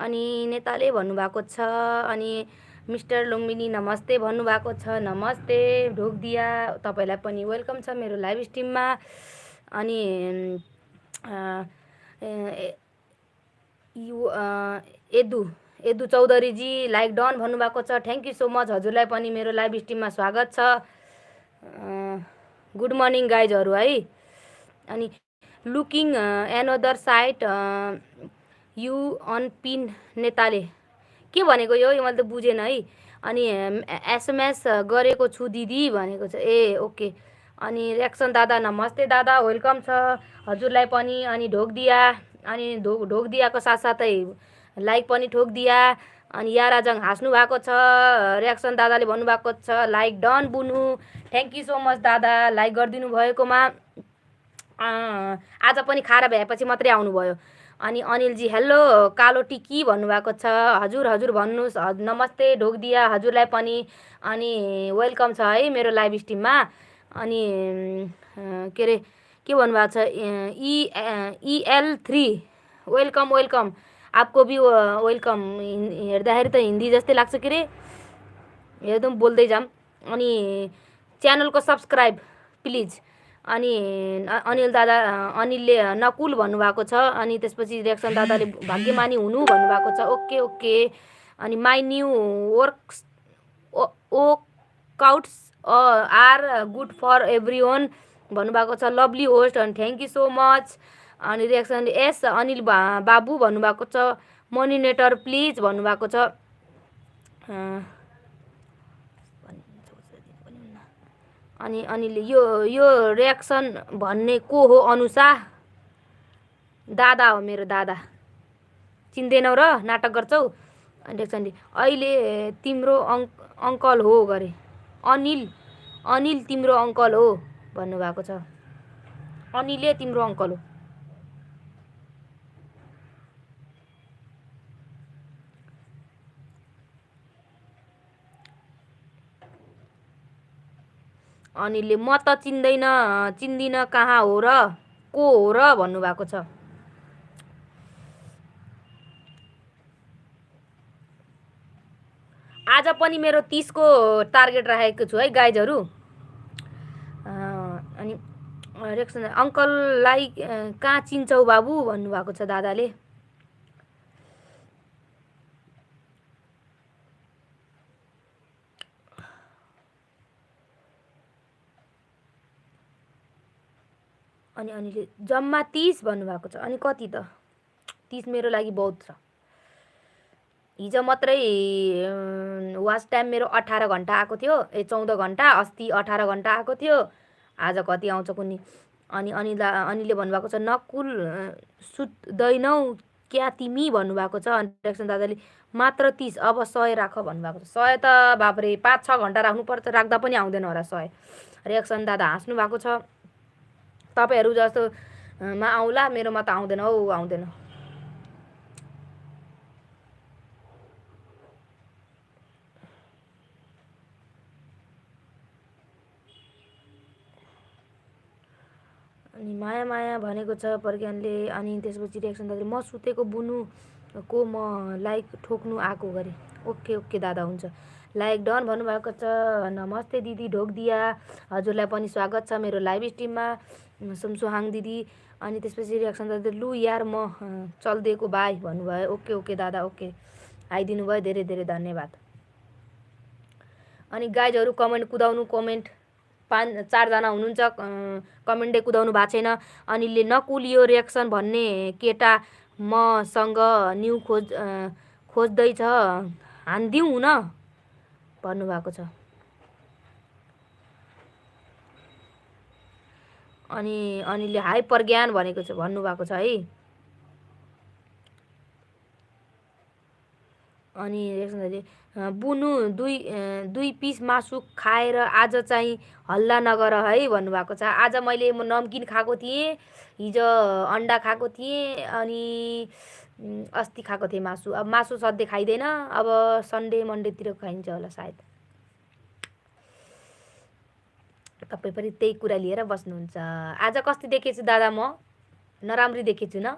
अनि नेताले भन्नुभएको छ। अनि मिस्टर लुम्बिनी नमस्ते भन्नुभएको छ। नमस्ते ढोकदिया, तपाईँलाई पनि वेलकम छ मेरो लाइभ स्ट्रिममा। अनि एदु चौधरीजी लाइक डन भन्नुभएको छ। थ्याङ्क यू सो मच, हजुरलाई पनि मेरो लाइभ स्ट्रिममा स्वागत छ। गुड मर्निङ गाइजहरू है। अनि looking another site you unpin नेताले के भनेको यो मैले त बुझेन है। अनि एसएमएस गरेको छु दिदी भनेको छ। ए ओके। अनि रियाक्सन दादा नमस्ते दादा, वेलकम छ हजुरलाई पनि। अनि ढोकदिया, अनि ढोकदियाको साथसाथै लाइक पनि ठोकदिया। अनि याराजङ हाँस्नु भएको छ। रियाक्सन दादाले भन्नुभएको छ like done Bunu. Thank you so much दादा लाइक गरिदिनु भएकोमा। आज पनि खारा भएपछि मात्रै आउनुभयो। अनि अनिलजी हेलो कालो टिकी भन्नुभएको छ। हजुर हजुर भन्नुहोस्। नमस्ते ढोकदिया, हजुरलाई पनि अनि वेलकम छ है मेरो लाइभ स्ट्रिममा। अनि के अरे के भन्नुभएको छ, EL3 वेलकम वेलकम, आपको भी वेलकम। हेर्दाखेरि त हिन्दी जस्तै लाग्छ के अरे, एकदम बोल्दै जाम। अनि च्यानलको सब्सक्राइब प्लिज। अनि अनिल दादा, अनिलले नकुल भन्नुभएको छ। अनि त्यसपछि रियाक्सन दादाले भाग्यमानी हुनु भन्नुभएको छ। Okay okay. अनि my new workouts are good for everyone भन्नुभएको छ। लभली होस्ट अनि थ्याङ्क यू सो मच। अनि रियाक्सन एस अनिल बाबु भन्नुभएको छ। मोनिनेटर प्लिज भन्नुभएको छ। अनि अनिलले यो रियाक्सन भन्ने को हो अनुषा? दादा हो मेरो दादा, चिन्दैनौ र नाटक गर्छौ? अनि रियाक्सनले अहिले तिम्रो अङ्कल हो गरे। अनिल तिम्रो अङ्कल हो भन्नुभएको छ। अनिलले तिम्रो अङ्कल हो। अनिलले म त चिन्दिन कहाँ हो र को हो र भन्नुभएको छ। आज पनि मेरो 30 को टार्गेट राखेको छु है गाइजहरू। अनि रियाक्सन अङ्कललाई कहाँ चिन्छौ बाबु भन्नुभएको छ दादाले। अनि अनिले जम्मा 30 भन्नुभएको छ। अनि कति त 30 मेरो लागि बहुत छ। हिजो मात्रै वाच टाइम मेरो 18 घन्टा आएको थियो। 14 घन्टा। अस्ति 18 घन्टा आएको थियो। आज कति आउँछ कुन्नी। अनि अनिलले भन्नुभएको छ नकुल सुत्दैनौ क्या तिमी भन्नुभएको छ। अनि रियाक्सन दादाले मात्र 30, अब 100 राख भन्नुभएको छ। 100 त बाबरे 5-6 घन्टा राख्नुपर्छ, राख्दा पनि आउँदैन होला 100। रियाक्सन दादा हाँस्नु भएको छ। तपाईँहरू जस्तो मा आउला, मेरोमा त आउँदैन हौ, आउँदैन। अनि माया माया भनेको छ प्रज्ञानले। अनि त्यसपछि रियाक्सन दादाले म सुतेको बुनु को म लाइक ठोक्नु आएको गरे। ओके ओके दादा हुन्छ। लाइक डन भन्नुभएको छ। नमस्ते दिदी ढोकदिया, हजुरलाई पनि स्वागत छ मेरो लाइभ स्ट्रिममा। सुमसुहाङ दिदी। अनि त्यसपछि रियाक्सन दादा लु यार म चल्दिएको बाई भन्नुभयो। ओके ओके दादा ओके, आइदिनु भयो, धेरै धेरै धन्यवाद। अनि गाइजहरू कमेन्ट कुदाउनु, कमेन्ट 4 जना हुनुहुन्छ, कमेन्टै कुदाउनु भएको छैन। अनिलले नकुल यो रियाक्सन भन्ने केटा मसँग न्यु खोज्दैछ, हान्दिउँ न भन्नुभएको छ। अनि अनिलले हाई प्रज्ञान भनेको छ भन्नुभएको छ है। अनि बुनु दुई पिस मासु खाएर आज चाहिँ हल्ला नगर है भन्नुभएको छ। आज मैले नमकिन खाएको थिएँ, हिजो अन्डा खाएको थिएँ, अनि अस्ति खाएको थिएँ मासु। अब मासु सधैँ खाइँदैन, अब सन्डे मन्डेतिर खाइन्छ होला सायद। तपाईँ पनि त्यही कुरा लिएर बस्नुहुन्छ। आज कस्तो देखेछु दादा? म नराम्री देखेछु न?